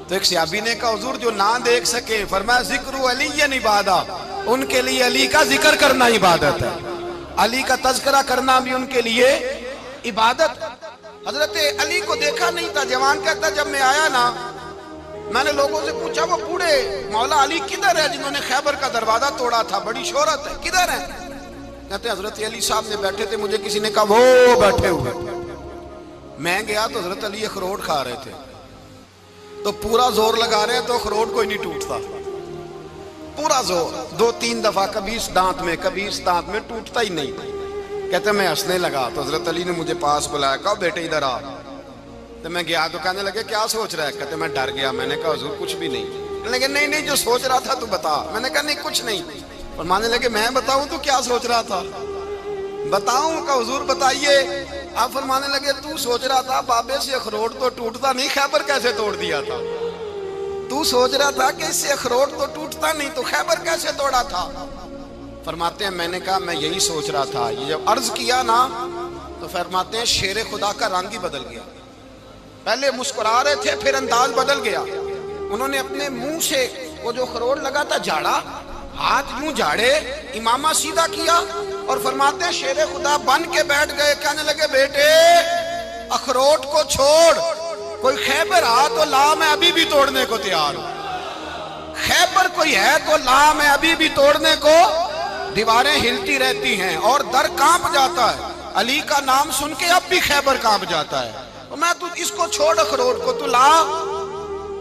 تو ایک صحابی نے کہا حضور جو نہ دیکھ سکے، فرمایا ذکر علی عبادہ، ان کے لیے علی کا ذکر کرنا عبادت ہے، علی کا تذکرہ کرنا بھی ان کے لیے عبادت۔ حضرت علی کو دیکھا نہیں تھا۔ جوان کہتا جب میں آیا نا، میں نے لوگوں سے پوچھا وہ بوڑھے مولا علی کدھر ہے جنہوں نے خیبر کا دروازہ توڑا تھا، بڑی شہرت ہے، کدھر ہے؟ کہتے ہیں حضرت علی صاحب نے بیٹھے تھے، مجھے کسی نے کہا وہ بیٹھے ہوئے۔ میں گیا تو حضرت علی اخروٹ کھا رہے تھے، تو پورا زور لگا رہے تو اخروٹ کوئی نہیں ٹوٹتا، پورا زور 2-3 دفعہ، کبھی اس دانت میں کبھی اس دانت میں، ٹوٹتا ہی نہیں۔ کہتے میں ہنسنے لگا تو حضرت علی نے مجھے پاس بلایا، کہا بیٹے ادھر آ۔ تو میں گیا تو کہنے لگے کیا سوچ رہا ہے؟ کہتے میں ڈر گیا۔ میں نے کہا حضور کچھ بھی نہیں۔ لیکن نہیں جو سوچ رہا تھا تو بتا۔ میں نے کہا نہیں کچھ نہیں۔ فرمانے لگے میں بتاؤں تو کیا سوچ رہا تھا؟ بتاؤں؟ کہ حضور بتائیے۔ آپ فرمانے لگے تو سوچ رہا تھا بابے سے اخروٹ تو ٹوٹتا نہیں، خیبر کیسے توڑ دیا تھا؟ تو سوچ رہا تھا کہ اس سے اخروٹ تو ٹوٹتا نہیں تو خیبر کیسے توڑا تھا؟ فرماتے ہیں میں نے کہا میں یہی سوچ رہا تھا۔ یہ جب عرض کیا نا تو فرماتے ہیں شیر خدا کا رنگ ہی بدل گیا، پہلے مسکرا رہے تھے پھر انداز بدل گیا۔ انہوں نے اپنے منہ سے وہ جو خروٹ لگا تھا جھاڑا، ہاتھ یوں جھاڑے، امامہ سیدھا کیا، اور فرماتے ہیں شیر خدا بن کے بیٹھ گئے۔ کہنے لگے بیٹے اخروٹ کو چھوڑ، کوئی خیبر آ تو لا، میں ابھی بھی توڑنے کو تیار ہوں۔ خیبر کوئی ہے تو لا، میں ابھی بھی توڑنے کو۔ دیواریں ہلتی رہتی ہیں اور در کانپ جاتا ہے، علی کا نام سن کے اب بھی خیبر کانپ جاتا ہے۔ میں تو اس کو چھوڑ اخروٹ کو تو لا۔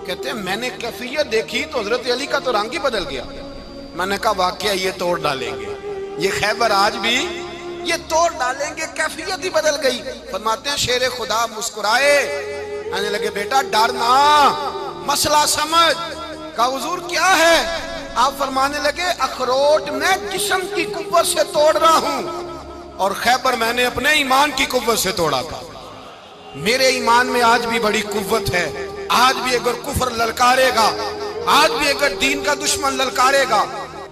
کہتے ہیں میں نے کیفیت دیکھی تو حضرت علی کا تو رنگ ہی بدل گیا۔ میں نے کہا واقعہ یہ توڑ ڈالیں گے، یہ خیبر آج بھی یہ توڑ ڈالیں گے، کیفیت ہی بدل گئی۔ فرماتے ہیں شیر خدا مسکرائے، کہنے لگے بیٹا ڈرنا، مسئلہ سمجھ۔ کہا حضور کیا ہے؟ آپ فرمانے لگے اخروٹ میں جسم کی قوت سے توڑ رہا ہوں، اور خیبر میں نے اپنے ایمان کی قوت سے توڑا تھا۔ میرے ایمان میں آج بھی بڑی قوت ہے، آج بھی اگر کفر للکارے گا، آج بھی اگر دین کا دشمن للکارے گا،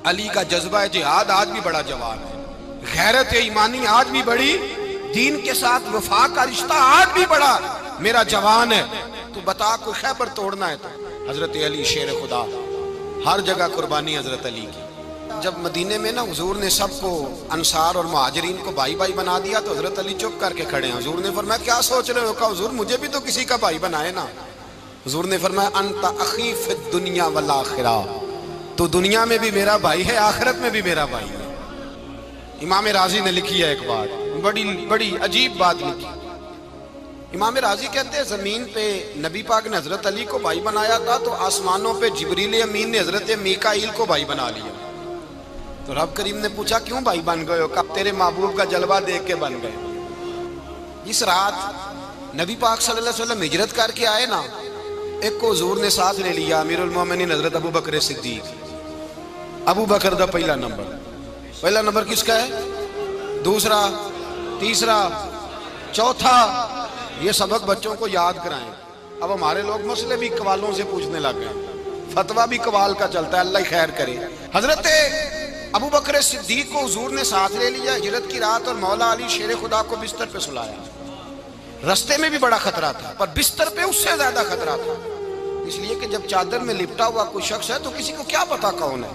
علی کا جذبہ جہاد آج بھی بڑا جوان ہے، غیرت ایمانی آج بھی بڑی، دین کے ساتھ وفا کا رشتہ آج بھی بڑا میرا جوان ہے۔ تو بتا کوئی خیبر توڑنا ہے تو حضرت علی شیر خدا، ہر جگہ قربانی حضرت علی کی۔ جب مدینے میں نا حضور نے سب کو انصار اور مہاجرین کو بھائی بھائی بنا دیا تو حضرت علی چپ کر کے کھڑے ہیں۔ حضور نے فرمایا کیا سوچ رہے ہو؟ کہا حضور مجھے بھی تو کسی کا بھائی بنائے نا۔ حضور نے فرمایا انت اخی فی الدنیا والآخرہ، تو دنیا میں بھی میرا بھائی ہے، آخرت میں بھی میرا بھائی ہے۔ امام راضی نے لکھی ہے ایک بات، بڑی عجیب بات لکھی۔ امام راضی کہتے ہیں زمین پہ نبی پاک نے حضرت علی کو بھائی بنایا تھا تو آسمانوں پہ جبریل امین نے حضرت میکائیل کو بھائی بنا لیا۔ تو رب کریم نے پوچھا کیوں بھائی بن گئے ہو؟ کب تیرے محبوب کا جلوہ دیکھ کے بن گئے۔ جس رات نبی پاک صلی اللہ علیہ وسلم ہجرت کر کے آئے نا، ایک کو حضور نے ساتھ لے لیا، امیر المومنین حضرت ابو بکر صدیق۔ ابو بکر دا پہلا نمبر کس کا ہے؟ دوسرا، تیسرا، چوتھا۔ یہ سبق بچوں کو یاد کرائیں۔ اب ہمارے لوگ مسئلے بھی قوالوں سے پوچھنے لگ گئے، فتویٰ بھی قوال کا چلتا ہے، اللہ خیر کرے۔ حضرت ابو بکر صدیق کو حضور نے ساتھ لے لیا ہجرت کی رات، اور مولا علی شیر خدا کو بستر پہ سلایا۔ رستے میں بھی بڑا خطرہ تھا پر بستر پہ اس سے زیادہ خطرہ تھا، اس لیے کہ جب چادر میں لپٹا ہوا کوئی شخص ہے تو کسی کو کیا پتا کون ہے۔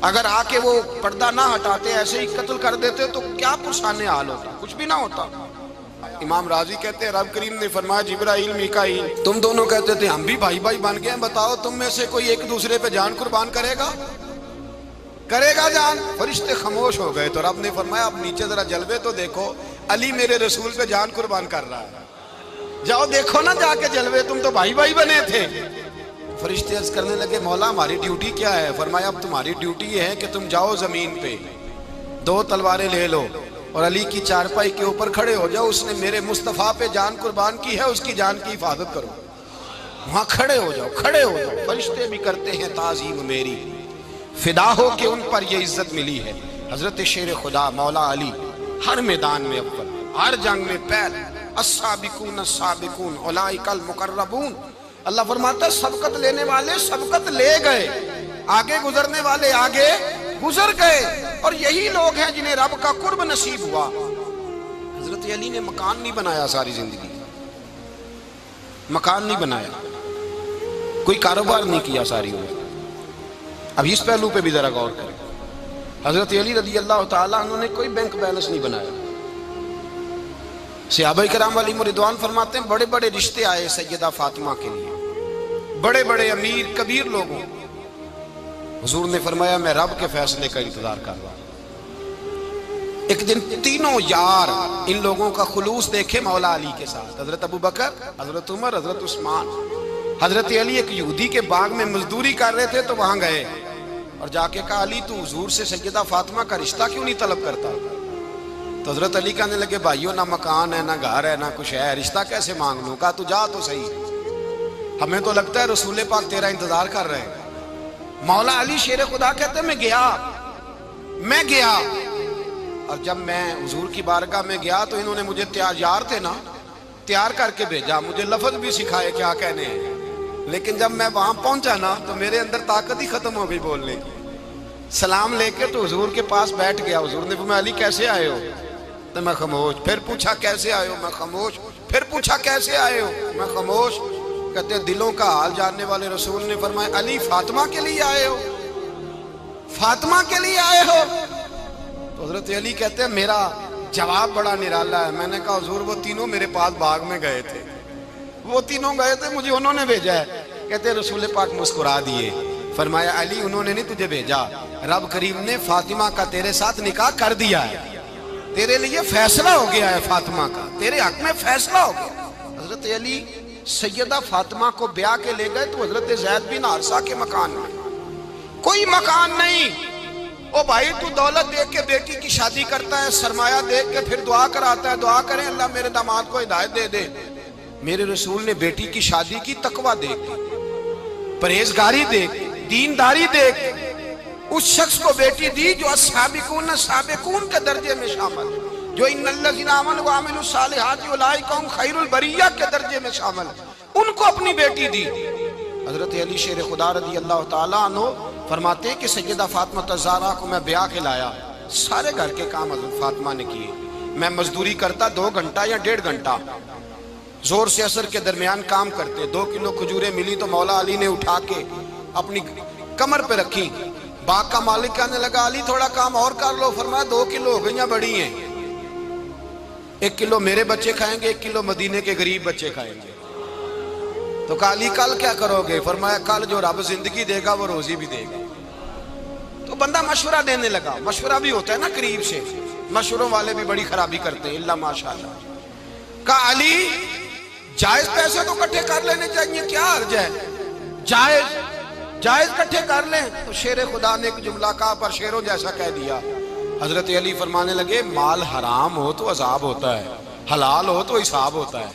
اگر آ کے وہ پردہ نہ ہٹاتے ایسے ہی قتل کر دیتے تو کیا پرسان حال ہوتا، کچھ بھی نہ ہوتا۔ امام راضی کہتے ہیں رب کریم نے فرمایا جبرائیل میکائیل تم دونوں کہتے تھے ہم بھی بھائی بھائی بن گئے ہیں، بتاؤ تم میں سے کوئی ایک دوسرے پہ جان قربان کرے گا جان؟ فرشتے خاموش ہو گئے تو رب نے فرمایا اب نیچے ذرا جلوے تو دیکھو، علی میرے رسول پہ جان قربان کر رہا ہے، جاؤ دیکھو نا جا کے جلوے، تم تو بھائی بھائی بنے تھے۔ فرشتے عرض کرنے لگے مولا ہماری ڈیوٹی کیا ہے؟ فرمایا اب تمہاری ڈیوٹی یہ ہے کہ تم جاؤ زمین پہ 2 تلواریں لے لو اور علی کی چارپائی کے اوپر کھڑے ہو جاؤ، اس نے میرے مصطفیٰ پہ جان قربان کی ہے، اس کی جان کی حفاظت کرو، وہاں کھڑے ہو جاؤ۔ فرشتے بھی کرتے ہیں تعظیم میری، فدا ہو کہ ان پر یہ عزت ملی ہے۔ حضرت شیر خدا مولا علی ہر میدان میں اول، ہر جنگ میں پہل، السابقون السابقون اولئک المقربون۔ اللہ فرماتا ہے سبقت لینے والے سبقت لے گئے، آگے گزرنے والے آگے گزر گئے، اور یہی لوگ ہیں جنہیں رب کا قرب نصیب ہوا۔ حضرت علی نے مکان نہیں بنایا، ساری زندگی مکان نہیں بنایا، کوئی کاروبار نہیں کیا ساری عمر۔ اب اس پہلو پہ بھی ذرا غور کریں، حضرت علی رضی اللہ تعالیٰ عنہ نے کوئی بینک بیلنس نہیں بنایا۔ صحابہ کرام علیہم رضوان فرماتے ہیں بڑے بڑے رشتے آئے سیدہ فاطمہ کے لیے، بڑے بڑے امیر کبیر لوگوں، حضور نے فرمایا میں رب کے فیصلے کا انتظار کر رہا ہوں۔ ایک دن تینوں یار ان لوگوں کا خلوص دیکھے مولا علی کے ساتھ، حضرت ابو بکر، حضرت عمر، حضرت عثمان۔ حضرت علی ایک یہودی کے باغ میں مزدوری کر رہے تھے تو وہاں گئے اور جا کے کہا علی تو حضور سے سیدہ فاطمہ کا رشتہ کیوں نہیں طلب کرتا؟ تو حضرت علی کہنے لگے بھائیو نہ مکان ہے نہ گھر ہے نہ کچھ ہے، رشتہ کیسے مانگ لوں؟ کہا تو جا تو صحیح، ہمیں تو لگتا ہے رسول پاک تیرا انتظار کر رہے ہیں۔ مولا علی شیر خدا کہتے ہیں میں گیا اور جب میں حضور کی بارگاہ میں گیا تو انہوں نے مجھے یار تھے نا تیار کر کے بھیجا، مجھے لفظ بھی سکھائے کیا کہنے ہیں، لیکن جب میں وہاں پہنچا نا تو میرے اندر طاقت ہی ختم ہو گئی بولنے کی۔ سلام لے کے تو حضور کے پاس بیٹھ گیا، حضور نے فرمایا علی کیسے آئے ہو؟ تو میں خاموش، پھر پوچھا کیسے آئے ہو؟ میں خاموش، پھر پوچھا کیسے آئے ہو؟ میں خاموش۔ کہتے ہیں دلوں کا حال جاننے والے رسول نے فرمایا علی فاطمہ کے لیے آئے ہو؟ فاطمہ کے لیے آئے ہو؟ تو حضرت علی کہتے ہیں میرا جواب بڑا نرالا ہے۔ میں نے کہا حضور وہ تینوں میرے پاس باغ میں گئے تھے، وہ تینوں گئے تھے، مجھے انہوں نے بھیجا ہے۔ کہتے ہیں رسول پاک مسکرا دیے، فرمایا علی انہوں نے نہیں تجھے بھیجا، رب کریم نے فاطمہ کا تیرے ساتھ نکاح کر دیا ہے، تیرے لیے فیصلہ ہو گیا ہے، فاطمہ کا تیرے حق میں فیصلہ ہو گیا۔ حضرت علی سیدہ فاطمہ کو بیاہ کے لے گئے تو حضرت زید بن حارثہ کے مکان میں، کوئی مکان نہیں۔ او بھائی تو دولت دیکھ کے بیٹی کی شادی کرتا ہے، سرمایہ دیکھ کے پھر دعا کراتا ہے، دعا کریں اللہ میرے داماد کو ہدایت دے دے۔ میرے رسول نے بیٹی کی شادی کی تقوی دیکھ کے، پرہیزگاری دیکھ کے، دینداری دیکھ کے، اس شخص کو بیٹی دی جو السابقون السابقون کے درجے میں شامل، جو ان الذین آمنوا وعملوا الصالحات اولئک هم خیر البریہ کے درجے میں شامل، ان کو اپنی بیٹی دی۔ حضرت علی شیر خدا رضی اللہ تعالیٰ عنہ فرماتے کہ سیدہ فاطمہ الزہرا کو میں بیاہ کے لایا، سارے گھر کے کام حضرت فاطمہ نے کیے، میں مزدوری کرتا 2 گھنٹہ یا 1.5 گھنٹہ، زور سے عصر کے درمیان کام کرتے، 2 کلو کھجوریں ملی تو مولا علی نے اٹھا کے اپنی کمر پہ رکھی۔ باغ کا مالک کہنے لگا علی تھوڑا کام اور کر لو، فرمایا 2 کلو ہو گئیاں بڑی ہیں، 1 کلو میرے بچے کھائیں گے، 1 کلو مدینے کے غریب بچے کھائیں گے۔ تو کہا علی کل کیا کرو گے؟ فرمایا کل جو رب زندگی دے گا وہ روزی بھی دے گا۔ تو بندہ مشورہ دینے لگا، مشورہ بھی ہوتا ہے نا قریب سے، مشوروں والے بھی بڑی خرابی کرتے ہیں اللہ ماشاءاللہ۔ کہا علی جائز پیسے تو کٹھے کر لینے چاہیے، کیا حرج ہے، جائز کٹھے کر لیں۔ تو شیر خدا نے ایک جملہ کہا پر شیروں جیسا کہہ دیا۔ حضرت علی فرمانے لگے مال حرام ہو تو عذاب ہوتا ہے، حلال ہو تو حساب ہوتا ہے،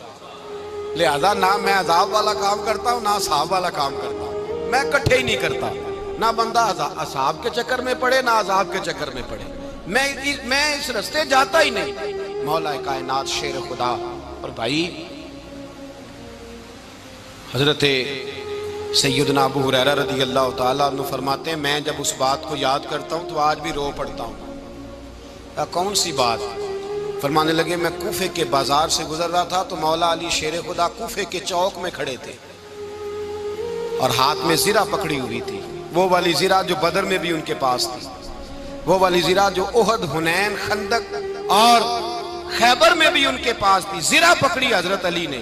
لہذا نہ میں عذاب والا کام کرتا ہوں نہ حساب والا کام کرتا ہوں، میں کٹھے ہی نہیں کرتا، نہ بندہ حساب کے چکر میں پڑے نہ عذاب کے چکر میں پڑے، میں اس رستے جاتا ہی نہیں۔ مولا کائنات شیر خدا۔ اور بھائی حضرت سیدنا ابو ہریرہ رضی اللہ تعالیٰ عنہ فرماتے ہیں میں جب اس بات کو یاد کرتا ہوں تو آج بھی رو پڑتا ہوں۔ کون سی بات؟ فرمانے لگے میں کوفے کے بازار سے گزر رہا تھا تو مولا علی شیر خدا کوفے کے چوک میں کھڑے تھے اور ہاتھ میں زرہ پکڑی ہوئی تھی، وہ والی زرہ جو بدر میں بھی ان کے پاس تھی، وہ والی زرہ جو احد، حنین، خندق اور خیبر میں بھی ان کے پاس تھی، زرہ پکڑی حضرت علی نے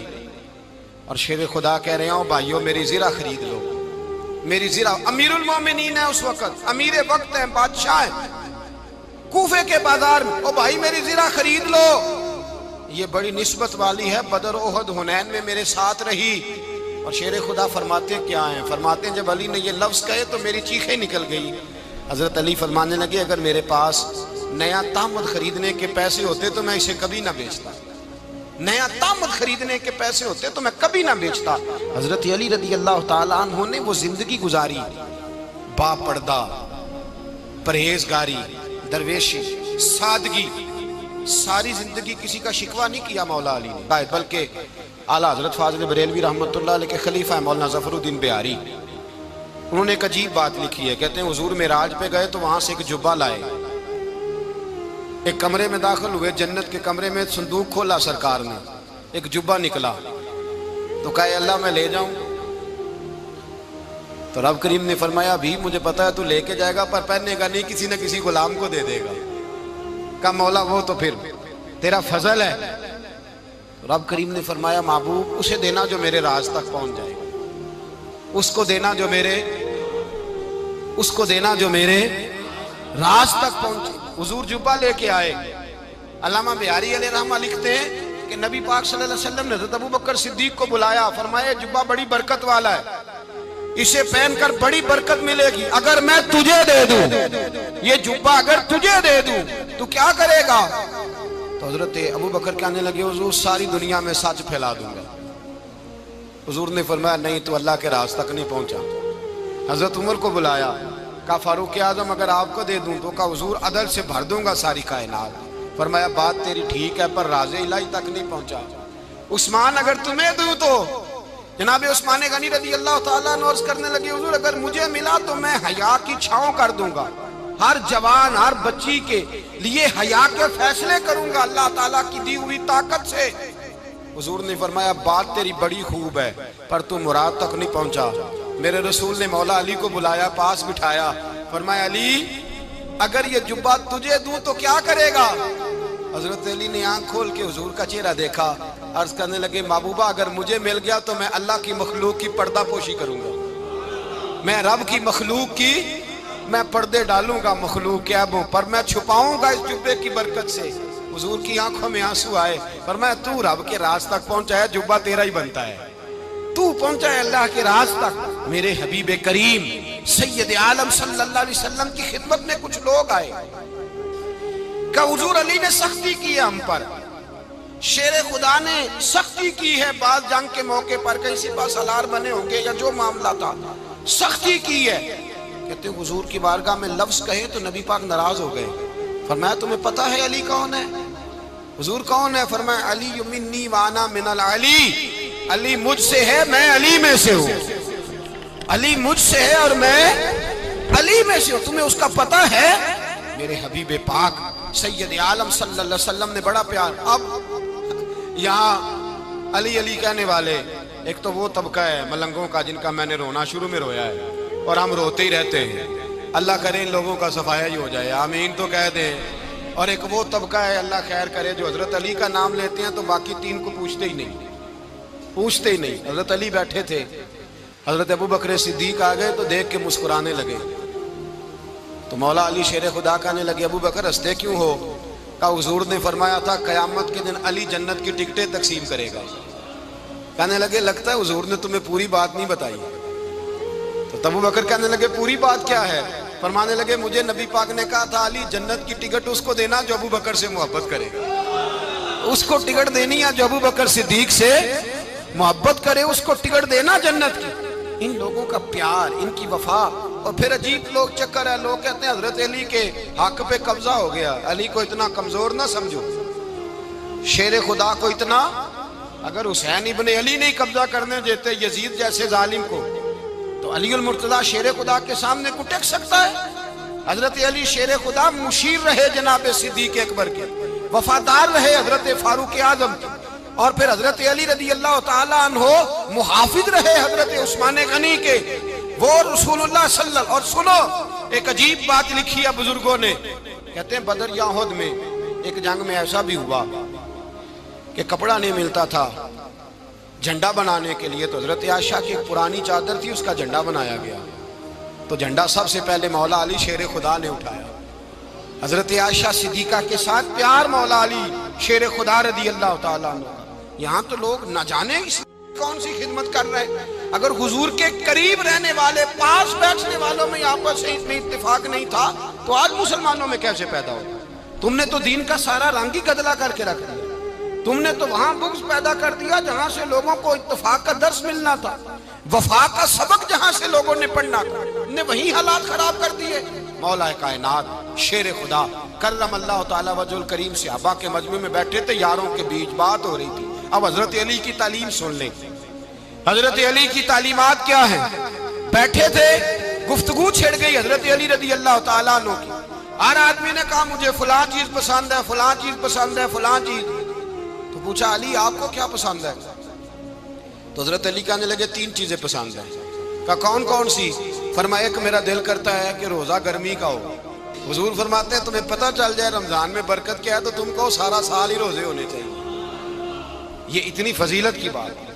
اور شیر خدا کہہ رہے ہوں بھائیو میری زرہ خرید لو، میری زرہ۔ امیر المومنین ہے اس وقت، امیر وقت ہے، بادشاہ ہے کوفے کے بازار میں، او بھائی میری زرہ خرید لو، یہ بڑی نسبت والی ہے، بدر، احد، حنین میں میرے ساتھ رہی۔ اور شیر خدا فرماتے کیا ہیں؟ فرماتے ہیں جب علی نے یہ لفظ کہے تو میری چیخیں نکل گئی۔ حضرت علی فرمانے لگے اگر میرے پاس نیا طامت خریدنے کے پیسے ہوتے تو میں اسے کبھی نہ بیچتا، نیا طامت خریدنے کے پیسے ہوتے تو میں کبھی نہ بیچتا۔ حضرت علی رضی اللہ تعالیٰ عنہ نے وہ زندگی گزاری، با پردہ، پرہیزگاری، درویشی، سادگی، ساری زندگی کسی کا شکوہ نہیں کیا مولا علی نے، بلکہ اعلیٰ حضرت فاضل بریلوی رحمۃ اللہ علیہ کے خلیفہ مولانا ظفر الدین بہاری، انہوں نے ایک عجیب بات لکھی ہے، کہتے ہیں حضور معراج پہ گئے تو وہاں سے ایک جبہ لائے، ایک کمرے میں داخل ہوئے، جنت کے کمرے میں صندوق کھولا سرکار نے، ایک جبہ نکلا تو کہا اللہ میں لے جاؤں؟ تو رب کریم نے فرمایا بھی مجھے پتا ہے تو لے کے جائے گا پر پہننے گا نہیں، کسی نہ کسی غلام کو دے دے گا۔ کہا مولا وہ تو پھر تیرا فضل ہے۔ رب کریم نے فرمایا محبوب اسے دینا جو میرے راز تک پہنچ جائے، اس کو دینا جو میرے راز تک پہنچے۔ حضور جبہ لے کے آئے۔ علامہ بہاری علیہ رحمہ لکھتے ہیں کہ نبی پاک صلی اللہ علیہ وسلم نے حضرت ابوبکر صدیق کو بلایا، فرمایا جبہ بڑی برکت والا ہے، اسے پہن کر بڑی برکت ملے گی، اگر میں تجھے دے دوں، یہ جبہ اگر تجھے دے دوں تو کیا کرے گا؟ تو حضرت ابوبکر کہنے لگے حضور ساری دنیا میں سچ پھیلا دوں گا۔ حضور نے فرمایا نہیں تو اللہ کے راز تک نہیں پہنچا۔ حضرت عمر کو بلایا، کہا فاروق اعظم اگر آپ کو دے دوں تو کہا حضور عدل سے بھر دوں گا ساری کائنات۔ فرمایا بات تیری ٹھیک ہے پر راز الہی تک نہیں پہنچا۔ عثمان اگر تمہیں دوں تو جناب عثمان غنی رضی اللہ تعالیٰ عنہ عرض کرنے لگے حضور اگر مجھے ملا تو میں حیا کی چھاؤں کر دوں گا، ہر جوان ہر بچی کے لیے حیا کے فیصلے کروں گا اللہ تعالیٰ کی دی ہوئی طاقت سے۔ حضور نے فرمایا بات تیری بڑی خوب ہے پر تو مراد تک نہیں پہنچا۔ میرے رسول نے مولا علی کو بلایا، پاس بٹھایا، فرمایا علی اگر یہ جبہ تجھے دوں تو کیا کرے گا؟ حضرت علی نے آنکھ کھول کے حضور کا چہرہ دیکھا، عرض کرنے لگے محبوبہ اگر مجھے مل گیا تو میں اللہ کی مخلوق کی پردہ پوشی کروں گا، میں رب کی مخلوق کی میں پردے ڈالوں گا مخلوق کے عیبوں پر، میں چھپاؤں گا اس جبے کی برکت سے۔ حضور کی آنکھوں میں آنسو آئے، فرمایا تو رب کے راز تک پہنچا ہے، جبہ تیرا ہی بنتا ہے، تو پہنچا ہے اللہ کے راز تک۔ میرے حبیب کریم سید عالم صلی اللہ علیہ وسلم کی خدمت میں کچھ لوگ آئے کہ حضور علی نے سختی کی ہے ہم پر، شیر خدا نے سختی کی ہے، بعض جنگ کے موقع پر کہیں سپاہ سالار بنے ہوں گے یا جو معاملہ تھا سختی کی ہے۔ کہتے ہیں حضور کی بارگاہ میں لفظ کہے تو نبی پاک ناراض ہو گئے۔ فرمایا تمہیں پتہ ہے علی کون ہے؟ حضور کون ہے؟ فرمایا علی منی وانا من العلی، علی مجھ سے ہے میں علی میں سے ہوں، علی مجھ سے ہے اور میں علی میں سے ہوں، تمہیں اس کا پتہ ہے؟ میرے حبیب پاک سید عالم صلی اللہ علیہ وسلم نے بڑا پیار۔ اب یہاں علی علی کہنے والے ایک تو وہ طبقہ ہے ملنگوں کا جن کا میں نے رونا شروع میں رویا ہے اور ہم روتے ہی رہتے ہیں، اللہ کرے ان لوگوں کا صفایا ہی ہو جائے، آمین تو کہہ دیں۔ اور ایک وہ طبقہ ہے اللہ خیر کرے جو حضرت علی کا نام لیتے ہیں تو باقی تین کو پوچھتے ہی نہیں۔ حضرت علی بیٹھے تھے، حضرت ابوبکر صدیق آ گئے تو دیکھ کے مسکرانے لگے، تو مولا علی شیر خدا کہنے لگے ابوبکر ہنستے کیوں ہو؟ کہا حضور نے فرمایا تھا قیامت کے دن علی جنت کی ٹکٹیں تقسیم کرے گا۔ کہنے لگے لگتا ہے حضور نے تمہیں پوری بات نہیں بتائی۔ تو ابوبکر کہنے لگے پوری بات کیا ہے؟ فرمانے لگے مجھے نبی پاک نے کہا تھا علی جنت کی ٹکٹ اس کو دینا جو ابوبکر سے محبت کرے گا، اس کو ٹکٹ دینی ہے جو ابوبکر صدیق سے محبت کرے، اس کو ٹکٹ دینا جنت کی۔ ان لوگوں کا پیار، ان کی وفا۔ اور پھر عجیب لوگ چکر ہے، لوگ کہتے ہیں حضرت علی کے حق پہ قبضہ ہو گیا، علی کو اتنا کمزور نہ سمجھو، شیر خدا کو اتنا، اگر حسین ابن علی نہیں قبضہ کرنے دیتے یزید جیسے ظالم کو تو علی المرتضیٰ شیر خدا کے سامنے کو ٹک سکتا ہے؟ حضرت علی شیر خدا مشیر رہے جناب صدیق اکبر کے، وفادار رہے حضرت فاروق اعظم کے، اور پھر حضرت علی رضی اللہ تعالیٰ عنہ محافظ رہے حضرت عثمان غنی کے، وہ رسول اللہ صلی اللہ علیہ وسلم. اور سنو ایک عجیب بات لکھی ہے بزرگوں نے، کہتے ہیں بدر یا احد میں ایک جنگ میں ایسا بھی ہوا کہ کپڑا نہیں ملتا تھا جھنڈا بنانے کے لیے، تو حضرت عائشہ کی ایک پرانی چادر تھی، اس کا جھنڈا بنایا گیا. تو جھنڈا سب سے پہلے مولا علی شیر خدا نے اٹھایا. حضرت عائشہ صدیقہ کے ساتھ پیار مولا علی شیر خدا رضی اللہ تعالیٰ عنہ. یہاں تو لوگ نہ جانے کون سی خدمت کر رہے ہیں. اگر حضور کے قریب رہنے والے پاس بیٹھنے والوں میں آپس سے اتنے اتفاق نہیں تھا تو آج مسلمانوں میں کیسے پیدا ہو؟ تم نے تو دین کا سارا رنگ ہی گدلا کر کے رکھ دیا. تم نے تو وہاں بغض پیدا کر دیا جہاں سے لوگوں کو اتفاق کا درس ملنا تھا، وفا کا سبق جہاں سے لوگوں نے پڑھنا تھا، نے وہی حالات خراب کر دیے. مولا کائنات شیر خدا کرم اللہ تعالیٰ وجہ الکریم صحابہ کے مجمع میں بیٹھے تھے، یاروں کے بیچ بات ہو رہی تھی. اب حضرت علی کی تعلیم سن لیں. حضرت علی کی تعلیمات کیا ہیں؟ بیٹھے تھے، گفتگو چھڑ گئی حضرت علی رضی اللہ تعالیٰ عنہ کی. ہر آدمی نے کہا مجھے فلاں چیز پسند ہے، فلاں چیز پسند ہے، فلاں چیز. تو پوچھا علی آپ کو کیا پسند ہے؟ تو حضرت علی کہنے لگے 3 چیزیں پسند ہیں. کہا کون کون سی؟ فرمایا ایک میرا دل کرتا ہے کہ روزہ گرمی کا ہو. حضور فرماتے ہیں تمہیں پتہ چل جائے رمضان میں برکت کیا ہے تو تم کو سارا سال ہی روزے ہونے چاہیے. یہ اتنی فضیلت کی بات ہے.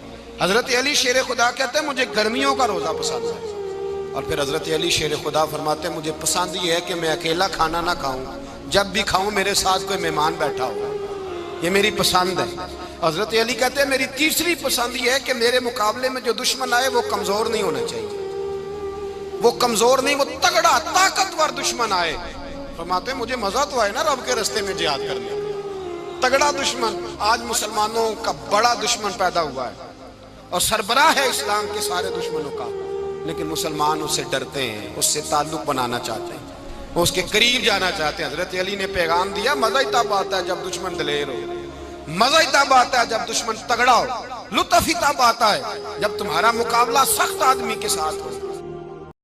حضرت علی شیر خدا کہتے ہیں مجھے گرمیوں کا روزہ پسند ہے. اور پھر حضرت علی شیر خدا فرماتے ہیں مجھے پسند یہ ہے کہ میں اکیلا کھانا نہ کھاؤں، جب بھی کھاؤں میرے ساتھ کوئی مہمان بیٹھا ہو. یہ میری پسند ہے. حضرت علی کہتے ہیں میری تیسری پسند یہ ہے کہ میرے مقابلے میں جو دشمن آئے وہ کمزور نہیں ہونا چاہیے. وہ کمزور نہیں، وہ تگڑا طاقتور دشمن آئے. فرماتے ہیں مجھے مزہ تو آئے نا رب کے رستے میں جہاد کرنے. تگڑا دشمن. آج مسلمانوں کا بڑا دشمن پیدا ہوا ہے اور سربراہ ہے اسلام کے سارے دشمنوں کا، لیکن مسلمان اس سے ڈرتے ہیں، اس سے تعلق بنانا چاہتے ہیں، وہ اس کے قریب جانا چاہتے ہیں. حضرت علی نے پیغام دیا مزہ ہی تب آتا ہے جب دشمن دلیر ہو، مزہ ہی تب آتا ہے جب دشمن تگڑا ہو، لطف ہی تب آتا ہے جب تمہارا مقابلہ سخت آدمی کے ساتھ ہو.